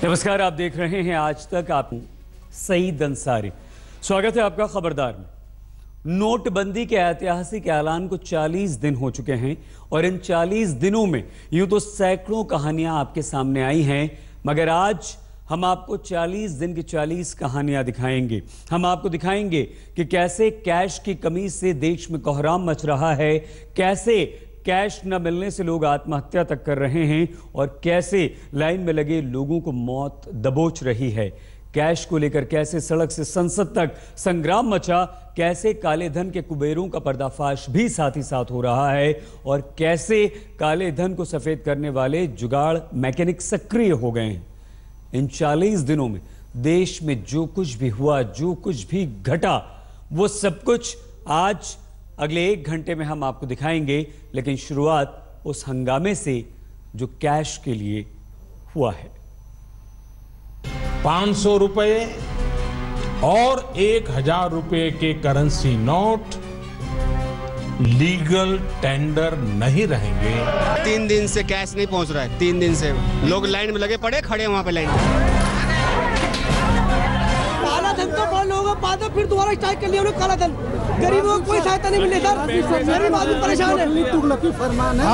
नमस्कार, आप देख रहे हैं आज तक। आप सईद अंसारी, स्वागत है आपका खबरदार में। नोटबंदी के ऐतिहासिक ऐलान को 40 दिन हो चुके हैं और इन 40 दिनों में यूं तो सैकड़ों कहानियां आपके सामने आई हैं, मगर आज हम आपको 40 दिन की 40 कहानियां दिखाएंगे। हम आपको दिखाएंगे कि कैसे कैश की कमी से देश में कोहराम मच रहा है, कैसे कैश न मिलने से लोग आत्महत्या तक कर रहे हैं और कैसे लाइन में लगे लोगों को मौत दबोच रही है। कैश को लेकर कैसे सड़क से संसद तक संग्राम मचा, कैसे काले धन के कुबेरों का पर्दाफाश भी साथ ही साथ हो रहा है और कैसे काले धन को सफेद करने वाले जुगाड़ मैकेनिक सक्रिय हो गए हैं। इन 40 दिनों में देश में जो कुछ भी हुआ, जो कुछ भी घटा, वो सब कुछ आज अगले 1 घंटे में हम आपको दिखाएंगे। लेकिन शुरुआत उस हंगामे से जो कैश के लिए हुआ है। 500 रुपए और 1000 रुपए के करेंसी नोट लीगल टेंडर नहीं रहेंगे। 3 दिन से कैश नहीं पहुंच रहा है। 3 दिन से लोग लाइन में लगे पड़े, खड़े वहां पे लाइन में। काला धन तो बहुत लोगों बाद में फिर दोबारा स्ट्राइक कर लिया उन्होंने। काला धन गरीबों को कोई सहायता नहीं मिले सर। गरीब आदमी परेशान है। तुगलकी फरमान है।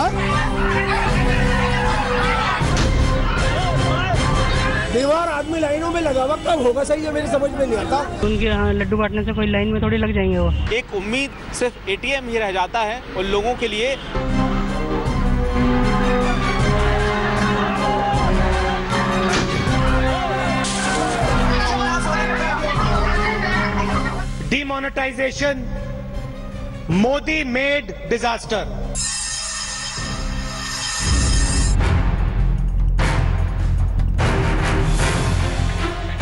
दीवार आदमी लाइनों में लगा हुआ कब होगा सही, ये मेरी समझ में नहीं आता। उनके यहाँ लड्डू बांटने से कोई लाइन में थोड़ी लग जाएंगे। वो एक उम्मीद सिर्फ एटीएम ही रह जाता है और लोगों के लिए। Demonetisation, Modi made disaster.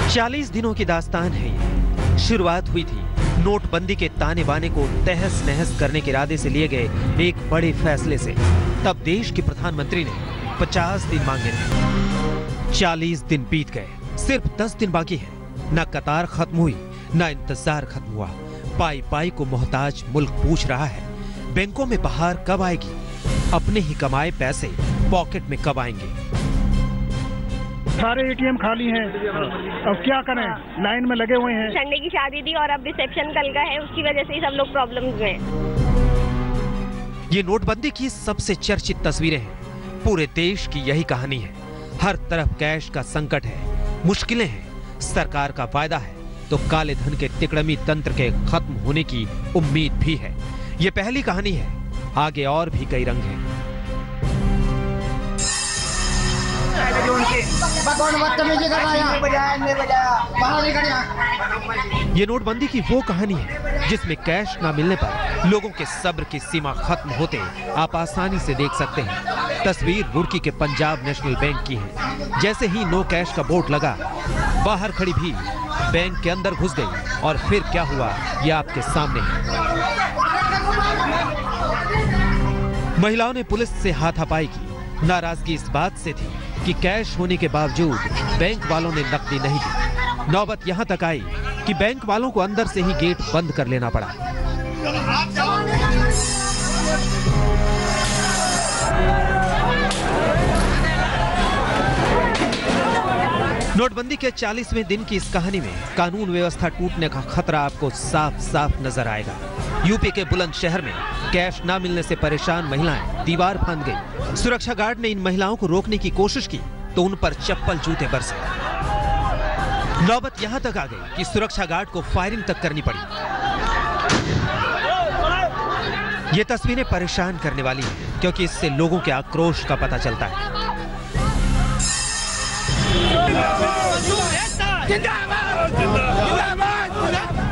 चालीस दिनों की दास्तान है ये। शुरुआत हुई थी नोटबंदी के ताने बाने को तहस नहस करने के इरादे से लिए गए एक बड़े फैसले से। तब देश के प्रधानमंत्री ने 50 दिन मांगे थे। 40 दिन बीत गए, सिर्फ 10 दिन बाकी है। न कतार खत्म हुई, न इंतजार खत्म हुआ। पाई पाई को मोहताज मुल्क पूछ रहा है, बैंकों में बहार कब आएगी? अपने ही कमाए पैसे पॉकेट में कब आएंगे? सारे एटीएम खाली हैं। अब क्या करें, लाइन में लगे हुए हैं। संडे की शादी थी और अब रिसेप्शन कल का है, उसकी वजह से ही सब लोग प्रॉब्लम्स में हैं। ये नोटबंदी की सबसे चर्चित तस्वीरें हैं। पूरे देश की यही कहानी है। हर तरफ कैश का संकट है, मुश्किलें हैं। सरकार का वायदा है तो काले धन के तिकड़मी तंत्र के खत्म होने की उम्मीद भी है। ये पहली कहानी है, आगे और भी कई रंग हैं। ये नोटबंदी की वो कहानी है जिसमें कैश ना मिलने पर लोगों के सब्र की सीमा खत्म होते आप आसानी से देख सकते हैं। तस्वीर रुड़की के पंजाब नेशनल बैंक की है। जैसे ही नो कैश का बोर्ड लगा, बाहर खड़ी भीड़ बैंक के अंदर घुस गई और फिर क्या हुआ ये आपके सामने है। महिलाओं ने पुलिस से हाथापाई की। नाराजगी इस बात से थी कि कैश होने के बावजूद बैंक वालों ने नकदी नहीं दी। नौबत यहां तक आई कि बैंक वालों को अंदर से ही गेट बंद कर लेना पड़ा। नोटबंदी के 40वें दिन की इस कहानी में कानून व्यवस्था टूटने का खतरा आपको साफ साफ नजर आएगा। यूपी के बुलंदशहर में कैश ना मिलने से परेशान महिलाएं दीवार फांद गई। सुरक्षा गार्ड ने इन महिलाओं को रोकने की कोशिश की तो उन पर चप्पल जूते बरसे। नौबत यहां तक आ गई कि सुरक्षा गार्ड को फायरिंग तक करनी पड़ी। ये तस्वीरें परेशान करने वाली हैं क्योंकि इससे लोगों के आक्रोश का पता चलता है।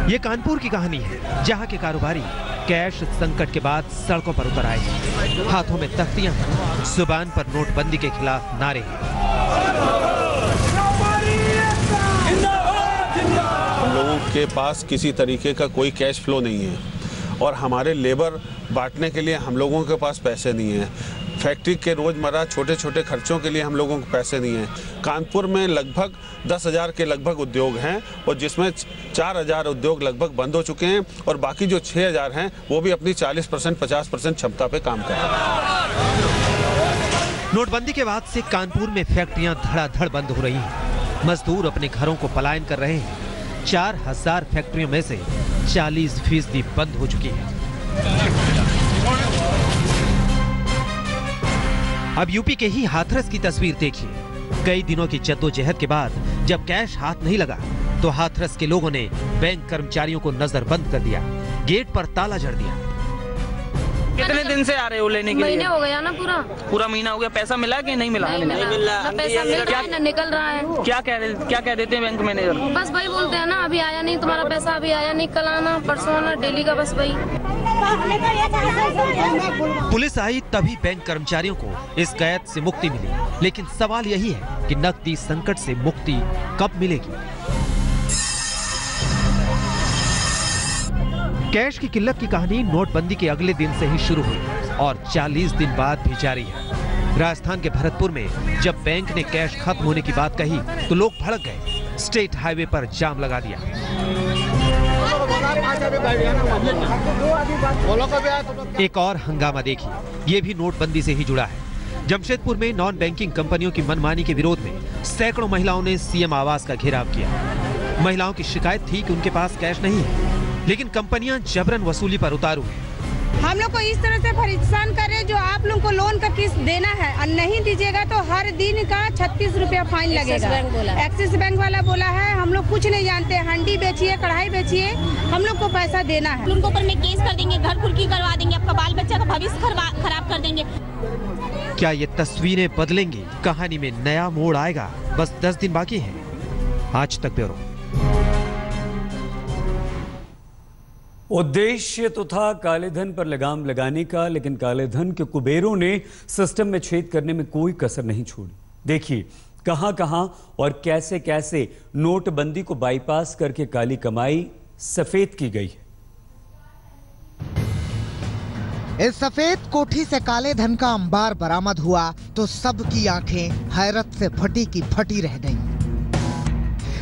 ये कानपुर की कहानी है जहां के कारोबारी कैश संकट के बाद सड़कों पर उतर आए। हाथों में तख्तियां, जुबान पर नोटबंदी के खिलाफ नारे। हम लोगों के पास किसी तरीके का कोई कैश फ्लो नहीं है और हमारे लेबर बांटने के लिए हम लोगों के पास पैसे नहीं है। फैक्ट्री के रोजमर्रा छोटे छोटे खर्चों के लिए हम लोगों को पैसे नहीं हैं। कानपुर में लगभग 10,000 के लगभग उद्योग हैं और जिसमें 4,000 उद्योग लगभग बंद हो चुके हैं और बाकी जो 6,000 हैं वो भी अपनी 40% 50% क्षमता पे काम कर रहे हैं। नोटबंदी के बाद से कानपुर में फैक्ट्रियां धड़ाधड़ बंद हो रही हैं। मजदूर अपने घरों को पलायन कर रहे हैं। 4000 फैक्ट्रियों में से 40% बंद हो चुकी है। अब यूपी के ही हाथरस की तस्वीर देखिए। कई दिनों की जद्दोजहद के बाद जब कैश हाथ नहीं लगा तो हाथरस के लोगों ने बैंक कर्मचारियों को नजरबंद कर दिया, गेट पर ताला जड़ दिया। कितने दिन से आ रहे हो लेने के लिए? महीने हो गया ना, पूरा महीना हो गया। पैसा मिला कि नहीं मिला? नहीं मिला। ना पैसा मिल रहा है ना निकल रहा है। क्या कह देते हैं बैंक मैनेजर? बस वही बोलते हैं ना, अभी आया नहीं तुम्हारा पैसा, अभी आया नहीं, कल आना, परसों आना, डेली का बस वही। पुलिस आई तभी बैंक कर्मचारियों को इस कैद से मुक्ति मिली, लेकिन सवाल यही है कि नकदी संकट से मुक्ति कब मिलेगी? कैश की किल्लत की कहानी नोटबंदी के अगले दिन से ही शुरू हुई और 40 दिन बाद भी जारी है। राजस्थान के भरतपुर में जब बैंक ने कैश खत्म होने की बात कही तो लोग भड़क गए, स्टेट हाईवे पर जाम लगा दिया। एक और हंगामा देखिए, ये भी नोटबंदी से ही जुड़ा है। जमशेदपुर में नॉन बैंकिंग कंपनियों की मनमानी के विरोध में सैकड़ों महिलाओं ने सीएम आवास का घेराव किया। महिलाओं की शिकायत थी कि उनके पास कैश नहीं है, लेकिन कंपनियां जबरन वसूली पर उतारू हैं। हम लोग को इस तरह से परेशान कर रहे, जो आप लोग को लोन का किस्त देना है और नहीं दीजिएगा तो हर दिन का 36 रुपया फाइन लगेगा। एक्सिस बैंक वाला बोला है, हम लोग कुछ नहीं जानते, हंडी बेचिए, कढ़ाई बेचिए, हम लोग को पैसा देना है। उनके ऊपर में केस कर देंगे, घर कुर्की करवा देंगे, आपका बाल बच्चा का भविष्य खराब कर देंगे। क्या ये तस्वीरें बदलेंगी? कहानी में नया मोड़ आएगा? बस 10 दिन बाकी है। आज तक ब्यूरो। उद्देश्य तो था काले धन पर लगाम लगाने का, लेकिन काले धन के कुबेरों ने सिस्टम में छेद करने में कोई कसर नहीं छोड़ी। देखिए कहां-कहां और कैसे-कैसे नोटबंदी को बाईपास करके काली कमाई सफेद की गई है। इस सफेद कोठी से काले धन का अंबार बरामद हुआ तो सबकी आंखें हैरत से फटी की फटी रह गईं।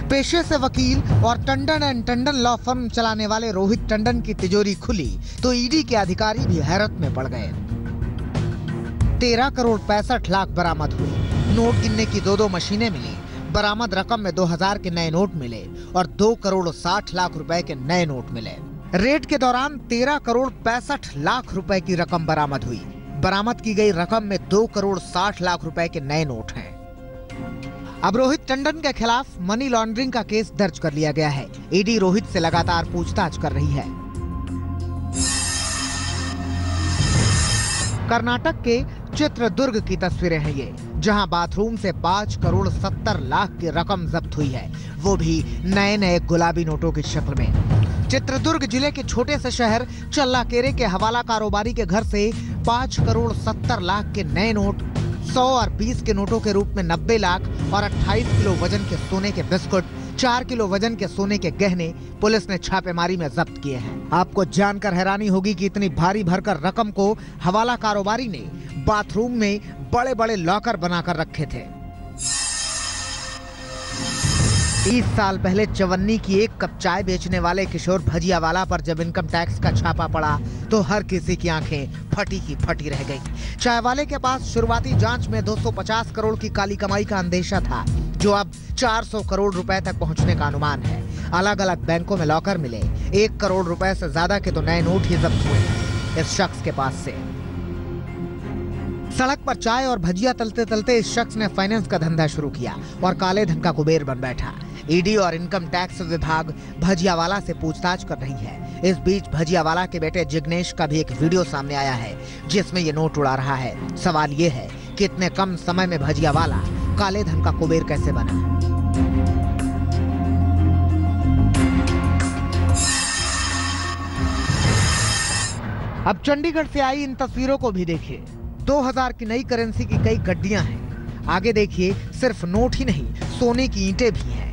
पेशे से वकील और Tandon and Tandon law firm चलाने वाले रोहित टंडन की तिजोरी खुली तो ईडी के अधिकारी भी हैरत में पड़ गए। 13 करोड़ 65 लाख बरामद हुए। नोट गिनने की 2 मशीनें मिली। बरामद रकम में 2000 के नए नोट मिले और 2 करोड़ 60 लाख रुपए के नए नोट मिले। रेड के दौरान 13 करोड़ 65 लाख रुपए की रकम बरामद हुई। बरामद की गई रकम में 2 करोड़ 60 लाख रुपए के नए नोट हैं। अब रोहित टंडन के खिलाफ मनी लॉन्ड्रिंग का केस दर्ज कर लिया गया है। ईडी रोहित से लगातार पूछताछ कर रही है। कर्नाटक के चित्रदुर्ग की तस्वीरें हैं ये, जहां बाथरूम से 5 करोड़ 70 लाख की रकम जब्त हुई है, वो भी नए गुलाबी नोटों की शक्ल में। चित्रदुर्ग जिले के छोटे से शहर चल्लाकेरे के हवाला कारोबारी के घर से 5 करोड़ 70 लाख के नए नोट, 100 और 20 के नोटों के रूप में 90 लाख और 28 किलो वजन के सोने के बिस्कुट, 4 किलो वजन के सोने के गहने पुलिस ने छापेमारी में जब्त किए हैं। आपको जानकर हैरानी होगी कि इतनी भारी भरकर रकम को हवाला कारोबारी ने बाथरूम में बड़े-बड़े लॉकर बनाकर रखे थे। 30 साल पहले चवन्नी की 1 कप चाय बेचने वाले किशोर भजियावाला पर जब इनकम टैक्स का छापा पड़ा तो हर किसी की आंखें फटी की फटी रह गई। चाय वाले के पास शुरुआती जांच में 250 करोड़ की काली कमाई का अंदेशा था, जो अब 400 करोड़ रुपए तक पहुंचने का अनुमान है। अलग अलग बैंकों में लॉकर मिले। 1 करोड़ रुपए से ज्यादा के तो नए नोट ही जब्त हुए इस शख्स के पास से। सड़क पर चाय और भजिया तलते तलते इस शख्स ने फाइनेंस का धंधा शुरू किया और काले धन का कुबेर बन बैठा। ईडी और इनकम टैक्स विभाग भजियावाला से पूछताछ कर रही है। इस बीच भजियावाला के बेटे जिग्नेश का भी एक वीडियो सामने आया है, जिसमें ये नोट उड़ा रहा है। सवाल ये है कि इतने कम समय में भजियावाला काले धन का कुबेर कैसे बना। अब चंडीगढ़ से आई इन तस्वीरों को भी देखिए। 2000 की नई करेंसी की कई गड्डियां हैं। आगे देखिए, सिर्फ नोट ही नहीं, सोने की ईंटें भी हैं।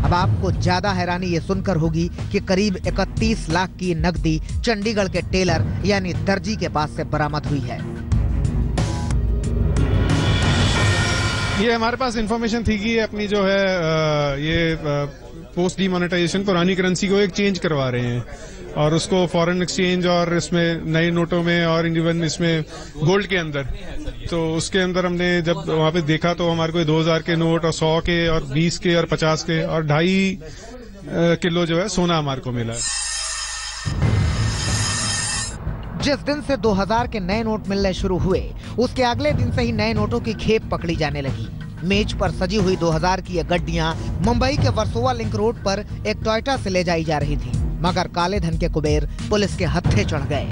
अब आपको ज्यादा हैरानी ये सुनकर होगी कि करीब 31 लाख की नकदी चंडीगढ़ के टेलर यानी दर्जी के पास से बरामद हुई है। ये हमारे पास इंफॉर्मेशन थी कि अपनी जो है ये पोस्ट डीमोनेटाइजेशन पुरानी करेंसी को एक चेंज करवा रहे हैं। और उसको फॉरेन एक्सचेंज और इसमें नए नोटों में और इवन इसमें गोल्ड के अंदर, तो उसके अंदर हमने जब वहाँ पे देखा तो हमारे को 2000 के नोट और 100 के और 20 के और 50 के और 2.5 किलो जो है सोना हमारे को मिला। जिस दिन से 2000 के नए नोट मिलने शुरू हुए, उसके अगले दिन से ही नए नोटों की खेप पकड़ी जाने लगी। मेज पर सजी हुई 2000 की ये गड्डियां मुंबई के वर्सोवा लिंक रोड पर एक टोयोटा से ले जाई जा रही थी, मगर काले धन के कुबेर पुलिस के हत्थे चढ़ गए।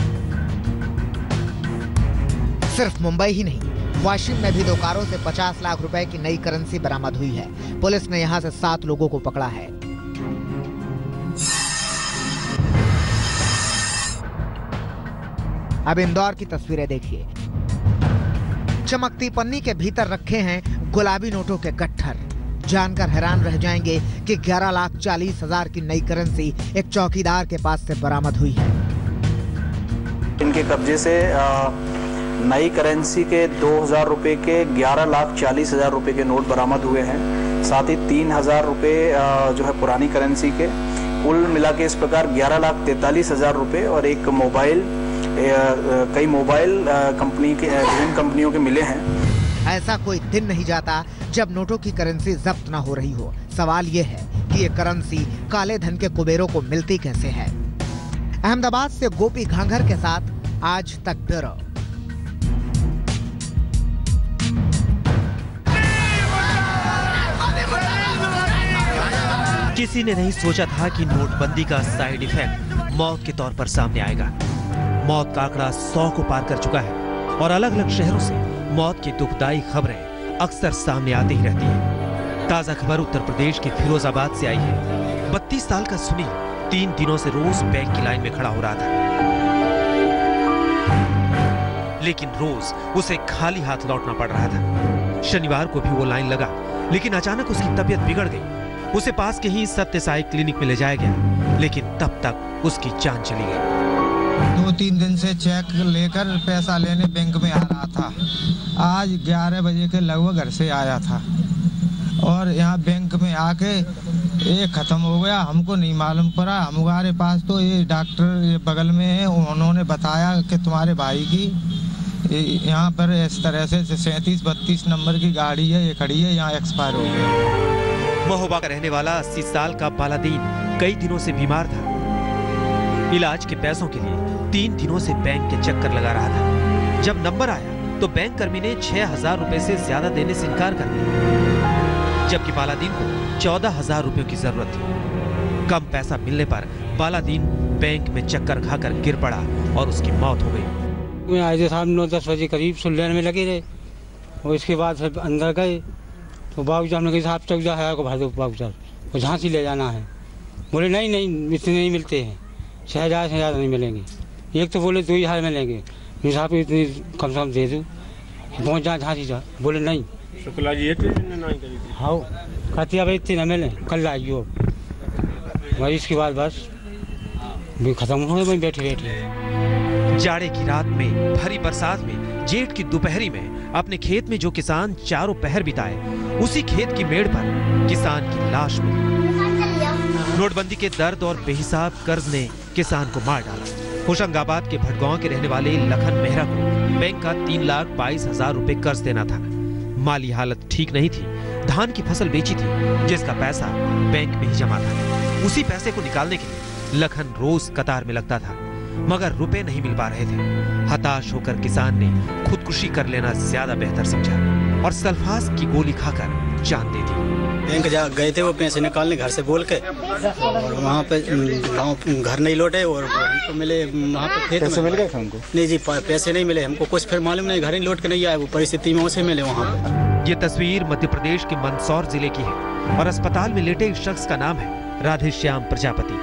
सिर्फ मुंबई ही नहीं, वाशिम में भी दो कारों से 50 लाख रुपए की नई करेंसी बरामद हुई है। पुलिस ने यहां से 7 लोगों को पकड़ा है। अब इंदौर की तस्वीरें देखिए। चमकती पन्नी के भीतर रखे हैं गुलाबी नोटों के गट्ठर। जानकर हैरान रह जाएंगे कि 11,40,000 की नई करेंसी एक चौकीदार के पास से बरामद हुई है। इनके कब्जे से नई करेंसी के 2,000 रुपए के 11,40,000 रुपए के नोट बरामद हुए हैं। साथ ही 3,000 रुपए जो है पुरानी करेंसी के, कुल मिला के इस प्रकार 11,43,000 रुपए और एक मोबाइल, कई मोबाइल कंपनी के, विभिन्न कंपनियों के मिले हैं। ऐसा कोई दिन नहीं जाता जब नोटों की करेंसी जब्त ना हो रही हो। सवाल ये है कि ये करेंसी काले धन के कुबेरों को मिलती कैसे है। अहमदाबाद से गोपी घांघर के साथ आज तक ब्यूरो। किसी ने नहीं सोचा था कि नोटबंदी का साइड इफेक्ट मौत के तौर पर सामने आएगा। मौत का आंकड़ा 100 को पार कर चुका है और अलग अलग शहरों से मौत की दुखदाई खबरें अक्सर सामने आती ही रहती हैं। ताजा खबर उत्तर प्रदेश के फिरोजाबाद से आई है। 32 साल का सुनील 3 दिनों से रोज बैंक की लाइन में खड़ा हो रहा था, लेकिन रोज उसे खाली हाथ लौटना पड़ रहा था। शनिवार को भी वो लाइन लगा, लेकिन अचानक उसकी तबीयत बिगड़ गई। उसे पास के ही सत्य साई क्लिनिक में ले जाया गया, लेकिन तब तक उसकी जान चली गई। 2-3 दिन से चेक लेकर पैसा लेने बैंक में आ रहा था। आज 11 बजे के लगभग घर से आया था और यहाँ बैंक में आके ये खत्म हो गया। हमको नहीं मालूम पड़ा। हमारे पास तो ये डॉक्टर ये बगल में है, उन्होंने बताया कि तुम्हारे भाई की यहाँ पर इस तरह से 37-32 नंबर की गाड़ी है, ये खड़ी है, यहाँ एक्सपायर हो गई। महोबा का रहने वाला 80 साल का बालादीन कई दिनों से बीमार था। इलाज के पैसों के लिए 3 दिनों से बैंक के चक्कर लगा रहा था। जब नंबर आया तो बैंक कर्मी ने 6,000 रुपए से ज्यादा देने से इनकार कर दिया, जबकि बालादीन को 14,000 रुपयों की जरूरत थी। कम पैसा मिलने पर बालादीन बैंक में चक्कर खाकर गिर पड़ा और उसकी मौत हो गई। आए थे साहब 9-10 बजे करीब सुल्लेन में लगे थे और इसके बाद फिर अंदर गए तो बाबू साहब ने कहा साहब 14,000 को भर दो बाबू साहब, वो झांसी ले जाना है। बोले नहीं इतने नहीं मिलते हैं, 6,000 से ज़्यादा नहीं मिलेंगे। एक तो बोले 2,000 मिलेंगे, साहब इतनी कम से कम दे दूँ, पहुँच जा झांसी जा। बोले नहीं शुक्ला जी हाँ कहती अब इतने न मिले, कल आइयो। वही इसके बाद बस खत्म हो गए बैठे बैठे। जाड़े की रात में, भरी बरसात में, जेठ की दोपहरी में अपने खेत में जो किसान चारों पहर बिताए, उसी खेत की मेड़ पर किसान की लाश मिली। नोटबंदी के दर्द और बेहिसाब कर्ज ने किसान को मार डाला। होशंगाबाद के भटगांव के रहने वाले लखन मेहरा को बैंक का 3,22,000 रुपए कर्ज देना था। माली हालत ठीक नहीं थी। धान की फसल बेची थी जिसका पैसा बैंक में ही जमा था। उसी पैसे को निकालने के लिए लखन रोज कतार में लगता था, मगर रुपए नहीं मिल पा रहे थे। हताश होकर किसान ने खुदकुशी कर लेना ज्यादा बेहतर समझा और सल्फास की गोली खाकर जान दे दी। बैंक जा गए थे वो पैसे निकालने घर से बोल के, और वहाँ पे घर नहीं लौटे और हमको मिले वहाँ पे खेत पैसे में। मिल गए थे हमको? नहीं जी पैसे नहीं मिले हमको, कुछ फिर मालूम नहीं, घर ही लौट के नहीं आए, वो परिस्थिति में उसे मिले वहाँ पे। ये तस्वीर मध्य प्रदेश के मंदसौर जिले की है और अस्पताल में लेटे इस शख्स का नाम है राधेश्याम प्रजापति।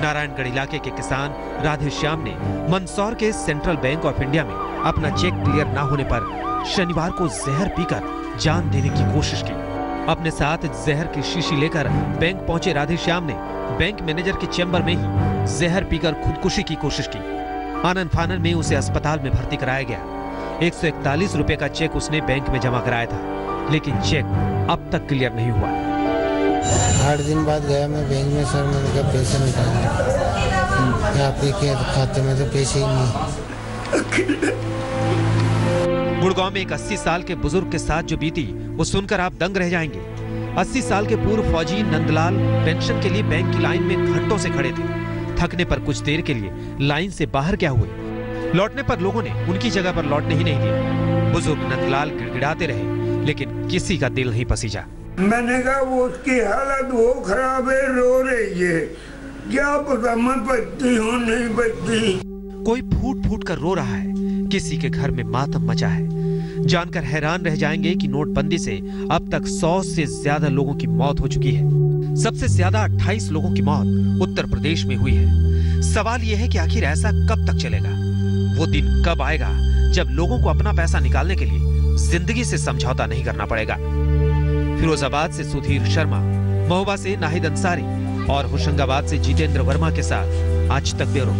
नारायणगढ़ इलाके के किसान राधेश्याम ने मंदसौर के सेंट्रल बैंक ऑफ इंडिया में अपना चेक क्लियर ना होने पर शनिवार को जहर पीकर जान देने की कोशिश की। अपने साथ जहर की शीशी लेकर बैंक पहुंचे राधेश्याम ने बैंक मैनेजर के चेंबर में ही जहर पीकर खुदकुशी की कोशिश की। आनन फानन में उसे अस्पताल में भर्ती कराया गया। 141 रुपए का चेक उसने बैंक में जमा कराया था, लेकिन चेक अब तक क्लियर नहीं हुआ। 8 दिन बाद गया मैं बैंक में, सर मैंने कहा पैसे निकालना। आपके खाते में तो पैसे ही नहीं। गुड़गांव में एक 80 साल के बुजुर्ग के साथ जो बीती वो सुनकर आप दंग रह जाएंगे। 80 साल के पूर्व फौजी नंदलाल पेंशन के लिए बैंक की लाइन में घंटों से खड़े थे। थकने पर कुछ देर के लिए लाइन से बाहर क्या हुए, लौटने पर लोगों ने उनकी जगह पर लौटने ही नहीं दिया। बुजुर्ग नंदलाल गिड़गिड़ाते रहे लेकिन किसी का दिल नहीं पसीजा। मैंने कहा वो उसकी हालत वो खराब है, रो रही है, क्या पता मैं बचती हूँ नहीं बचती। कोई फूट फूट कर रो रहा है, किसी के घर में मातम मचा है। जानकर हैरान रह जाएंगे कि नोटबंदी से अब तक 100 से ज्यादा लोगों की मौत हो चुकी है। सबसे ज्यादा 28 लोगों की मौत उत्तर प्रदेश में हुई है। सवाल यह है कि आखिर ऐसा कब तक चलेगा? वो दिन कब आएगा जब लोगों को अपना पैसा निकालने के लिए जिंदगी से समझौता नहीं करना पड़ेगा? फिरोजाबाद से सुधीर शर्मा, महोबा से नाहिद अंसारी और होशंगाबाद से जितेंद्र वर्मा के साथ आज तक ब्यूरो।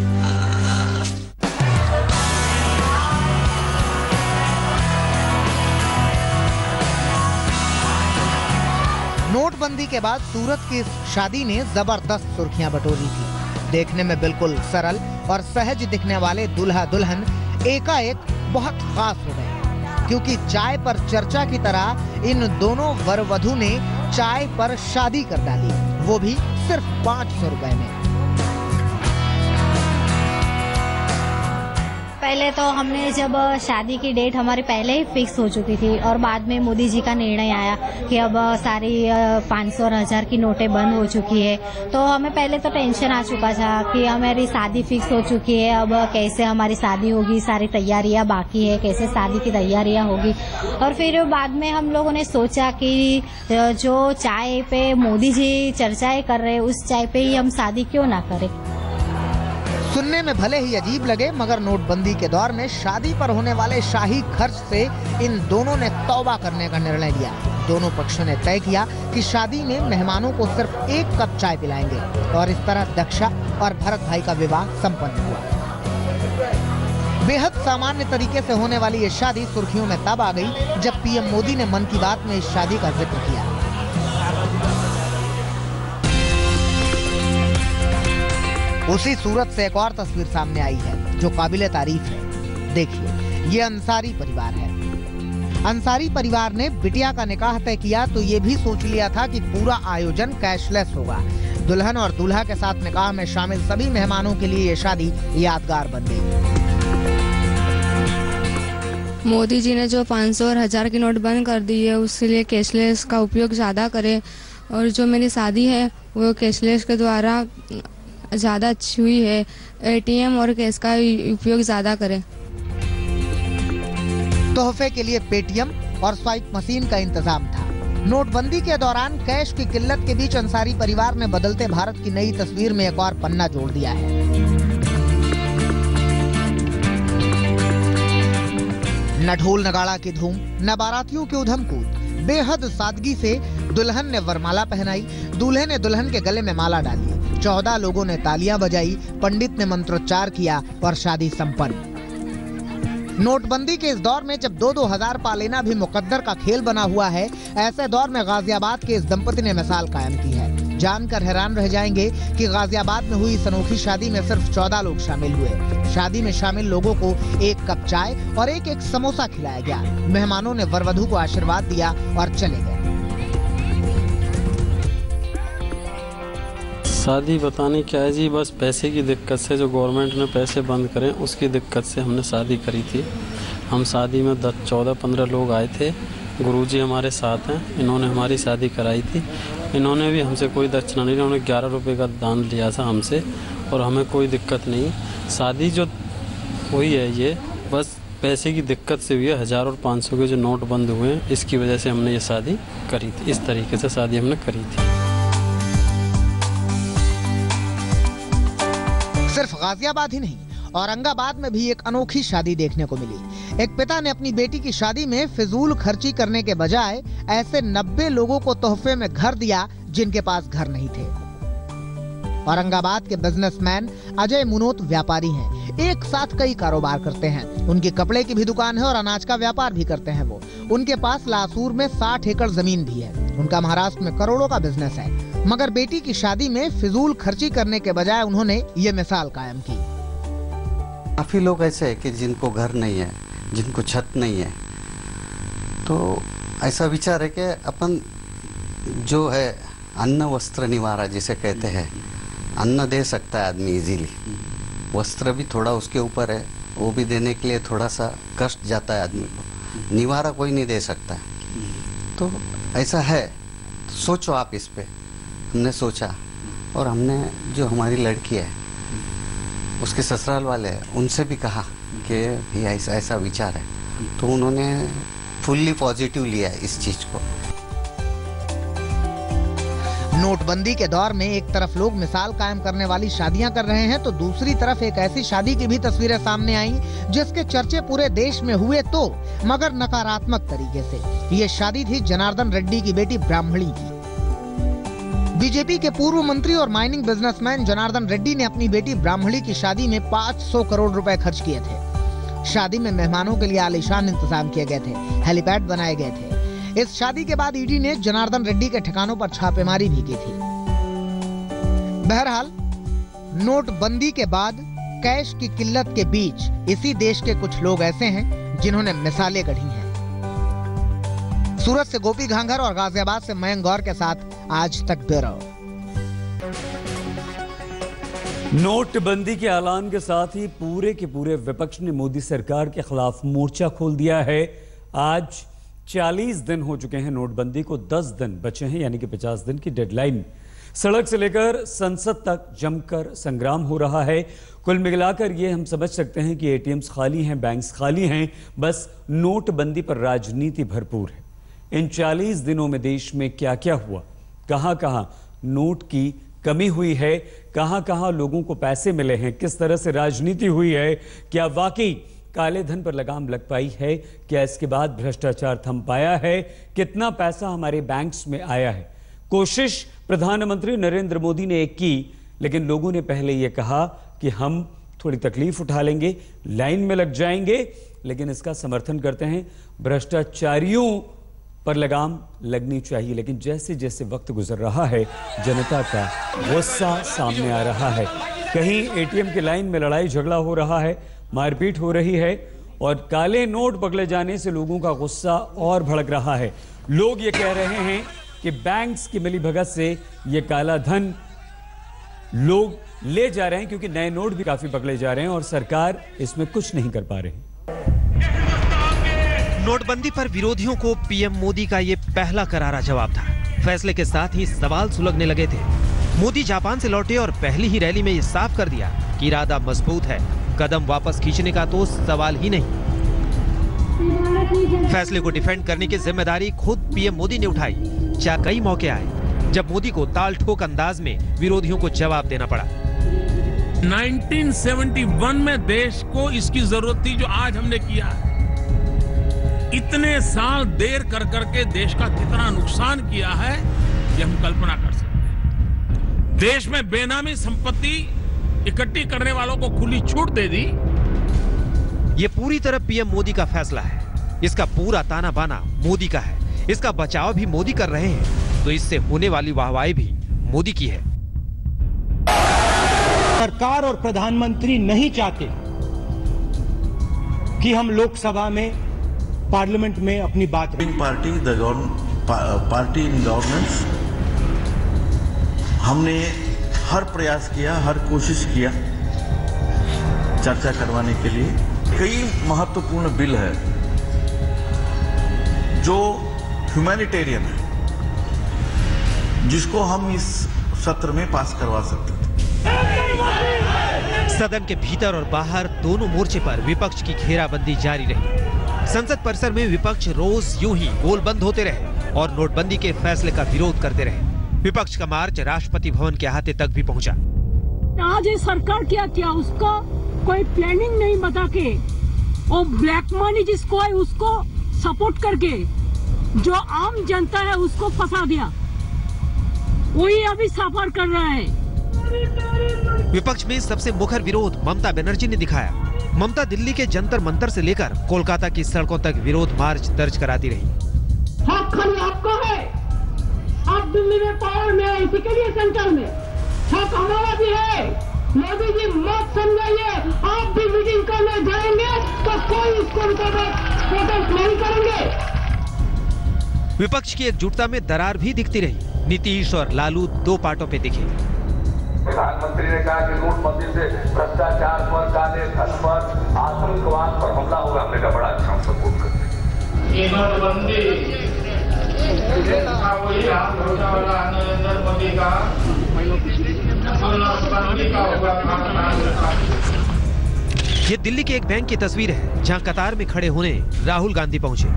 नोटबंदी के बाद सूरत की इस शादी ने जबरदस्त सुर्खियां बटोरी थी। देखने में बिल्कुल सरल और सहज दिखने वाले दूल्हा दुल्हन एकाएक बहुत खास हो गए, क्योंकि चाय पर चर्चा की तरह इन दोनों वर वधू ने चाय पर शादी कर डाली, वो भी सिर्फ 500 रुपए में। पहले तो हमने जब शादी की डेट हमारी पहले ही फिक्स हो चुकी थी और बाद में मोदी जी का निर्णय आया कि अब सारी 500 और 1000 की नोटें बंद हो चुकी है, तो हमें पहले तो टेंशन आ चुका था कि हमारी शादी फिक्स हो चुकी है, अब कैसे हमारी शादी होगी, सारी तैयारियां बाकी है, कैसे शादी की तैयारियां होगी। और फिर बाद में हम लोगों ने सोचा कि जो चाय पे मोदी जी चर्चाएं कर रहे हैं उस चाय पे ही हम शादी क्यों ना करें। सुनने में भले ही अजीब लगे, मगर नोटबंदी के दौर में शादी पर होने वाले शाही खर्च से इन दोनों ने तौबा करने का निर्णय लिया। दोनों पक्षों ने तय किया कि शादी में मेहमानों को सिर्फ 1 कप चाय पिलाएंगे और इस तरह दक्षा और भरत भाई का विवाह संपन्न हुआ। बेहद सामान्य तरीके से होने वाली ये शादी सुर्खियों में तब आ गई जब पीएम मोदी ने मन की बात में इस शादी का जिक्र किया। उसी सूरत से एक और तस्वीर सामने आई है जो काबिले तारीफ है। देखिए, ये अंसारी परिवार है। अंसारी परिवार ने बिटिया का निकाह तय किया तो ये भी सोच लिया था कि पूरा आयोजन कैशलेस होगा। दुल्हन और दूल्हा के साथ निकाह में शामिल सभी मेहमानों के लिए ये शादी यादगार बन गई। मोदी जी ने जो 500 और 1000 की नोट बंद कर दी है, उसके लिए कैशलेस का उपयोग ज़्यादा करें और जो मेरी शादी है वो कैशलेस के द्वारा ज़्यादा अच्छी हुई है। एटीएम और कैश का उपयोग ज़्यादा करें। तोहफे के लिए पेटीएम और स्वाइप मशीन का इंतजाम था। नोटबंदी के दौरान कैश की किल्लत के बीच अंसारी परिवार ने बदलते भारत की नई तस्वीर में एक और पन्ना जोड़ दिया है। न ढोल नगाड़ा की धूम, न बारातियों के उधम कूद, बेहद सादगी से दुल्हन ने वरमाला पहनाई, दूल्हे ने दुल्हन के गले में माला डाली, 14 लोगों ने तालियां बजाई, पंडित ने मंत्रोच्चार किया और शादी संपन्न। नोटबंदी के इस दौर में जब 2-2 हजार पा लेना भी मुकद्दर का खेल बना हुआ है, ऐसे दौर में गाजियाबाद के इस दंपति ने मिसाल कायम की है। जानकर हैरान रह जाएंगे कि गाजियाबाद में हुई इस अनोखी शादी में सिर्फ 14 लोग शामिल हुए। शादी में शामिल लोगों को 1 कप चाय और एक समोसा खिलाया गया। मेहमानों ने वरवधू को आशीर्वाद दिया और चले गए। शादी बताने क्या है जी, बस पैसे की दिक्कत से, जो गवर्नमेंट ने पैसे बंद करें उसकी दिक्कत से हमने शादी करी थी। हम शादी में 14-15 लोग आए थे। गुरुजी हमारे साथ हैं, इन्होंने हमारी शादी कराई थी। इन्होंने भी हमसे कोई दक्षिणा नहीं, इन्होंने 11 रुपये का दान लिया था हमसे और हमें कोई दिक्कत नहीं। शादी जो हुई है ये बस पैसे की दिक्कत से हुई है। 1000 और 500 के जो नोट बंद हुए हैं, इसकी वजह से हमने ये शादी करी थी। इस तरीके से शादी हमने करी थी। सिर्फ गाजियाबाद ही नहीं, औरंगाबाद में भी एक अनोखी शादी देखने को मिली। एक पिता ने अपनी बेटी की शादी में फिजूल खर्ची करने के बजाय ऐसे 90 लोगों को तोहफे में घर दिया जिनके पास घर नहीं थे। औरंगाबाद के बिजनेसमैन अजय मुनोत व्यापारी हैं। एक साथ कई कारोबार करते हैं। उनकी कपड़े की भी दुकान है और अनाज का व्यापार भी करते हैं वो। उनके पास लासूर में 60 एकड़ जमीन भी है। उनका महाराष्ट्र में करोड़ों का बिजनेस है। मगर बेटी की शादी में फिजूल खर्ची करने के बजाय उन्होंने ये मिसाल कायम की। काफ़ी लोग ऐसे हैं कि जिनको घर नहीं है, जिनको छत नहीं है, तो ऐसा विचार है कि अपन जो है अन्न वस्त्र निवारा जिसे कहते हैं, अन्न दे सकता है आदमी इजीली, वस्त्र भी थोड़ा उसके ऊपर है, वो भी देने के लिए थोड़ा सा कष्ट जाता है आदमी को, निवारा कोई नहीं दे सकता है। तो ऐसा है, तो सोचो आप इस पे। हमने सोचा और हमने जो हमारी लड़की है उसके ससुराल वाले हैं उनसे भी कहा कि भी ऐसा ऐसा विचार है, तो उन्होंने फुल्ली पॉजिटिव लिया है इस चीज को। नोटबंदी के दौर में एक तरफ लोग मिसाल कायम करने वाली शादियां कर रहे हैं, तो दूसरी तरफ एक ऐसी शादी की भी तस्वीरें सामने आईं जिसके चर्चे पूरे देश में हुए, तो मगर नकारात्मक तरीके से। ये शादी थी जनार्दन रेड्डी की बेटी ब्राह्मणी की। बीजेपी के पूर्व मंत्री और माइनिंग बिजनेसमैन जनार्दन रेड्डी ने अपनी बेटी ब्राह्मणी की शादी में 500 करोड़ रुपए खर्च किए थे। शादी में मेहमानों के लिए आलीशान इंतजाम किए गए थे, हेलीपैड बनाए गए थे। इस शादी के बाद ईडी ने जनार्दन रेड्डी के ठिकानों पर छापेमारी भी की थी। बहरहाल नोटबंदी के बाद कैश की किल्लत के बीच इसी देश के कुछ लोग ऐसे हैं जिन्होंने मिसालें गढ़ी हैं। सूरत से गोपी घांघर और गाजियाबाद से मयंक गौर के साथ आज तक ब्यूरो। नोटबंदी के ऐलान के साथ ही पूरे के पूरे विपक्ष ने मोदी सरकार के खिलाफ मोर्चा खोल दिया है। आज 40 दिन हो चुके हैं नोटबंदी को, 10 दिन बचे हैं, यानी कि 50 दिन की डेडलाइन। सड़क से लेकर संसद तक जमकर संग्राम हो रहा है। कुल मिलाकर ये हम समझ सकते हैं कि एटीएम्स खाली हैं, बैंक्स खाली हैं, बस नोटबंदी पर राजनीति भरपूर है। इन 40 दिनों में देश में क्या क्या हुआ, कहां कहां नोट की कमी हुई है, कहां कहां लोगों को पैसे मिले हैं, किस तरह से राजनीति हुई है, क्या वाकई काले धन पर लगाम लग पाई है, क्या इसके बाद भ्रष्टाचार थम पाया है, कितना पैसा हमारे बैंक्स में आया है। कोशिश प्रधानमंत्री नरेंद्र मोदी ने एक की, लेकिन लोगों ने पहले यह कहा कि हम थोड़ी तकलीफ उठा लेंगे, लाइन में लग जाएंगे, लेकिन इसका समर्थन करते हैं। भ्रष्टाचारियों पर लगाम लगनी चाहिए, लेकिन जैसे जैसे वक्त गुजर रहा है जनता का गुस्सा सामने आ रहा है। कहीं एटीएम की लाइन में लड़ाई झगड़ा हो रहा है, मारपीट हो रही है, और काले नोट पकड़े जाने से लोगों का गुस्सा और भड़क रहा है। लोग ये कह रहे हैं कि बैंक्स की मिलीभगत से ये काला धन लोग ले जा रहे हैं, क्योंकि नए नोट भी काफी पकड़े जा रहे हैं और सरकार इसमें कुछ नहीं कर पा रही। नोटबंदी पर विरोधियों को पीएम मोदी का ये पहला करारा जवाब था। फैसले के साथ ही सवाल सुलगने लगे थे। मोदी जापान से लौटे और पहली ही रैली में ये साफ कर दिया कि इरादा मजबूत है, कदम वापस खींचने का तो सवाल ही नहीं। फैसले को डिफेंड करने की जिम्मेदारी खुद पीएम मोदी ने उठाई। चाहे कई मौके आए जब मोदी को ताल ठोक अंदाज में विरोधियों को जवाब देना पड़ा। 1971 में देश को इसकी जरूरत थी जो आज हमने किया है। इतने साल देर कर करके देश का कितना नुकसान किया है ये हम कल्पना कर सकते हैं। देश में बेनामी संपत्ति इकट्ठी करने वालों को खुली छूट दे दी। ये पूरी तरह पीएम मोदी का फैसला है। इसका पूरा ताना बाना मोदी का है। इसका बचाव भी मोदी कर रहे हैं, तो इससे होने वाली वाहवाही भी मोदी की है। सरकार और प्रधानमंत्री नहीं चाहते कि हम लोकसभा में, पार्लियामेंट में अपनी बात रखें। पार्टी इन गवर्नेंस हमने हर प्रयास किया, हर कोशिश किया चर्चा करवाने के लिए। कई महत्वपूर्ण बिल है जो ह्यूमैनिटेरियन है, जिसको हम इस सत्र में पास करवा सकते थे। सदन के भीतर और बाहर दोनों मोर्चे पर विपक्ष की घेराबंदी जारी रही। संसद परिसर में विपक्ष रोज यूं ही गोलबंद होते रहे और नोटबंदी के फैसले का विरोध करते रहे। विपक्ष का मार्च राष्ट्रपति भवन के अहाते तक भी पहुंचा। आज ये सरकार क्या किया, उसको कोई प्लानिंग नहीं बता के और ब्लैक मनी जिसको है उसको सपोर्ट करके जो आम जनता है उसको फंसा दिया, वही अभी सफर कर रहा है। विपक्ष में सबसे मुखर विरोध ममता बनर्जी ने दिखाया। ममता दिल्ली के जंतर मंतर से लेकर कोलकाता की सड़कों तक विरोध मार्च दर्ज कराती रही। हक खाली आपका है, आप दिल्ली में पावर में है, इसी के लिए सेंटर में हक हमारा भी है। मोदी जी मत समझाइए, आप भी मीटिंग करने जाएंगे तो कोई इसको प्रोटेस्ट नहीं करेंगे। विपक्ष की एकजुटता में दरार भी दिखती रही। नीतीश और लालू दो पार्टों पे दिखे। प्रधानमंत्री ने कहा कि नोटबंदी से भ्रष्टाचार पर, काले धन पर, आतंकवाद पर हमला होगा। हमने कहा बड़ा अच्छा सपोर्ट करते हैं। ये नोटबंदी वही घोषणा वाला नरेंद्र मोदी का ये दिल्ली के एक बैंक की तस्वीर है जहां कतार में खड़े होने राहुल गांधी पहुंचे।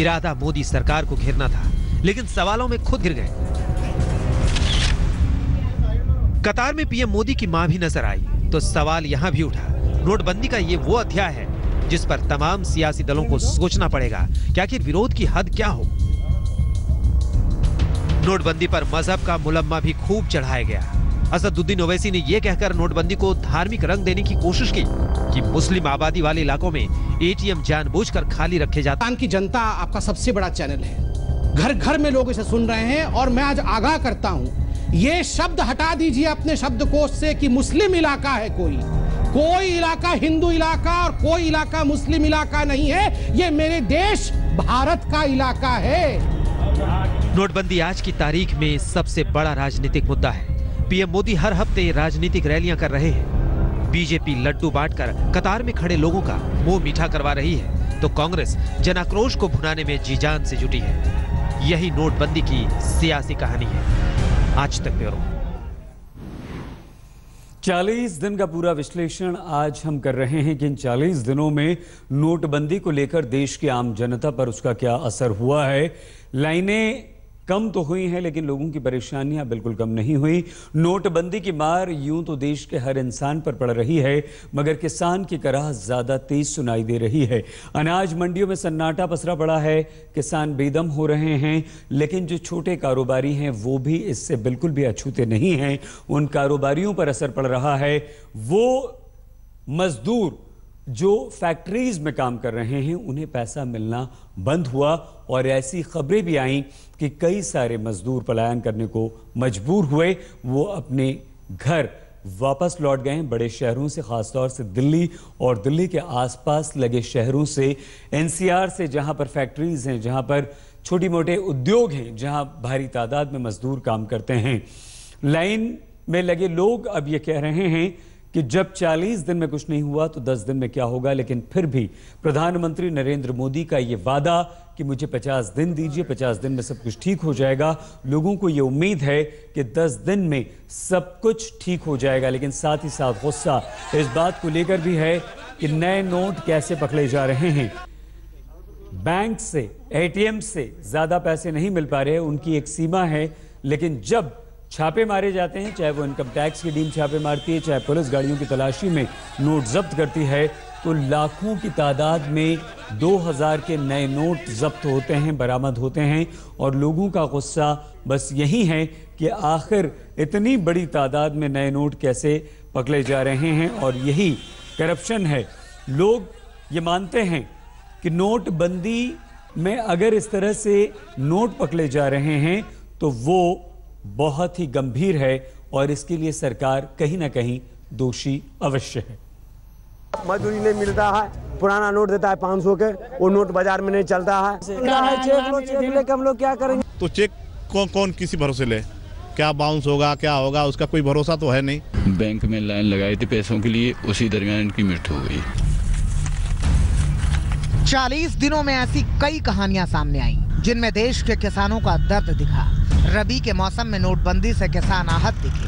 इरादा मोदी सरकार को घेरना था, लेकिन सवालों में खुद घिर गए। कतार में पीएम मोदी की मां भी नजर आई तो सवाल यहां भी उठा। नोटबंदी का ये वो अध्याय है जिस पर तमाम सियासी दलों को सोचना पड़ेगा कि आखिर विरोध की हद क्या हो। नोटबंदी पर मजहब का मुलम्मा भी खूब चढ़ाया गया। असदुद्दीन ओवैसी ने यह कहकर नोटबंदी को धार्मिक रंग देने की कोशिश की कि मुस्लिम आबादी वाले इलाकों में एटीएम जानबूझकर खाली रखे जाते। पाकिस्तान की जनता आपका सबसे बड़ा चैनल है, घर घर में लोग इसे सुन रहे हैं और मैं आज आगाह करता हूं, ये शब्द हटा दीजिए अपने शब्दकोश से कि मुस्लिम इलाका है। कोई इलाका हिंदू इलाका और कोई इलाका मुस्लिम इलाका नहीं है। ये मेरे देश भारत का इलाका है। नोटबंदी आज की तारीख में सबसे बड़ा राजनीतिक मुद्दा है। पीएम मोदी हर हफ्ते राजनीतिक रैलियां कर रहे हैं। बीजेपी लड्डू बांटकर कतार में खड़े लोगों का मुंह मीठा करवा रही है, तो कांग्रेस जनाक्रोश को भुनाने में जी जान से जुटी है। यही नोटबंदी की सियासी कहानी है। आज तक ब्यूरो। 40 दिन का पूरा विश्लेषण आज हम कर रहे हैं कि इन 40 दिनों में नोटबंदी को लेकर देश की आम जनता पर उसका क्या असर हुआ है। लाइनें कम तो हुई हैं, लेकिन लोगों की परेशानियां बिल्कुल कम नहीं हुई। नोटबंदी की मार यूं तो देश के हर इंसान पर पड़ रही है, मगर किसान की कराह ज्यादा तेज सुनाई दे रही है। अनाज मंडियों में सन्नाटा पसरा पड़ा है, किसान बेदम हो रहे हैं, लेकिन जो छोटे कारोबारी हैं वो भी इससे बिल्कुल भी अछूते नहीं हैं। उन कारोबारियों पर असर पड़ रहा है। वो मजदूर जो फैक्ट्रीज में काम कर रहे हैं उन्हें पैसा मिलना बंद हुआ, और ऐसी खबरें भी आईं कि कई सारे मजदूर पलायन करने को मजबूर हुए। वो अपने घर वापस लौट गए हैं, बड़े शहरों से, खासतौर से दिल्ली और दिल्ली के आसपास लगे शहरों से, एनसीआर से, जहां पर फैक्ट्रीज हैं, जहां पर छोटी मोटे उद्योग हैं, जहां भारी तादाद में मजदूर काम करते हैं। लाइन में लगे लोग अब ये कह रहे हैं कि जब 40 दिन में कुछ नहीं हुआ तो 10 दिन में क्या होगा। लेकिन फिर भी प्रधानमंत्री नरेंद्र मोदी का ये वादा कि मुझे 50 दिन दीजिए, 50 दिन में सब कुछ ठीक हो जाएगा, लोगों को ये उम्मीद है कि 10 दिन में सब कुछ ठीक हो जाएगा। लेकिन साथ ही साथ गुस्सा इस बात को लेकर भी है कि नए नोट कैसे पकड़े जा रहे हैं। बैंक से, एटीएम से ज्यादा पैसे नहीं मिल पा रहे, उनकी एक सीमा है। लेकिन जब छापे मारे जाते हैं, चाहे वो इनकम टैक्स की टीम छापे मारती है, चाहे पुलिस गाड़ियों की तलाशी में नोट जब्त करती है, तो लाखों की तादाद में 2000 के नए नोट जब्त होते हैं, बरामद होते हैं। और लोगों का गुस्सा बस यही है कि आखिर इतनी बड़ी तादाद में नए नोट कैसे पकड़े जा रहे हैं, और यही करप्शन है। लोग ये मानते हैं कि नोटबंदी में अगर इस तरह से नोट पकड़े जा रहे हैं तो वो बहुत ही गंभीर है, और इसके लिए सरकार कहीं ना कहीं दोषी अवश्य है। मजदूरी नहीं मिलता है, पुराना नोट देता है 500 के, वो नोट बाजार में नहीं चलता है। चेक लेके हम लोग क्या करेंगे? तो चेक कौन किसी भरोसे ले, क्या बाउंस होगा, क्या होगा, उसका कोई भरोसा तो है नहीं। बैंक में लाइन लगाई थी पैसों के लिए, उसी दरमियान इनकी मृत्यु हो गई। 40 दिनों में ऐसी कई कहानियां सामने आई जिनमें देश के किसानों का दर्द दिखा। रबी के मौसम में नोटबंदी से किसान आहत दिखे।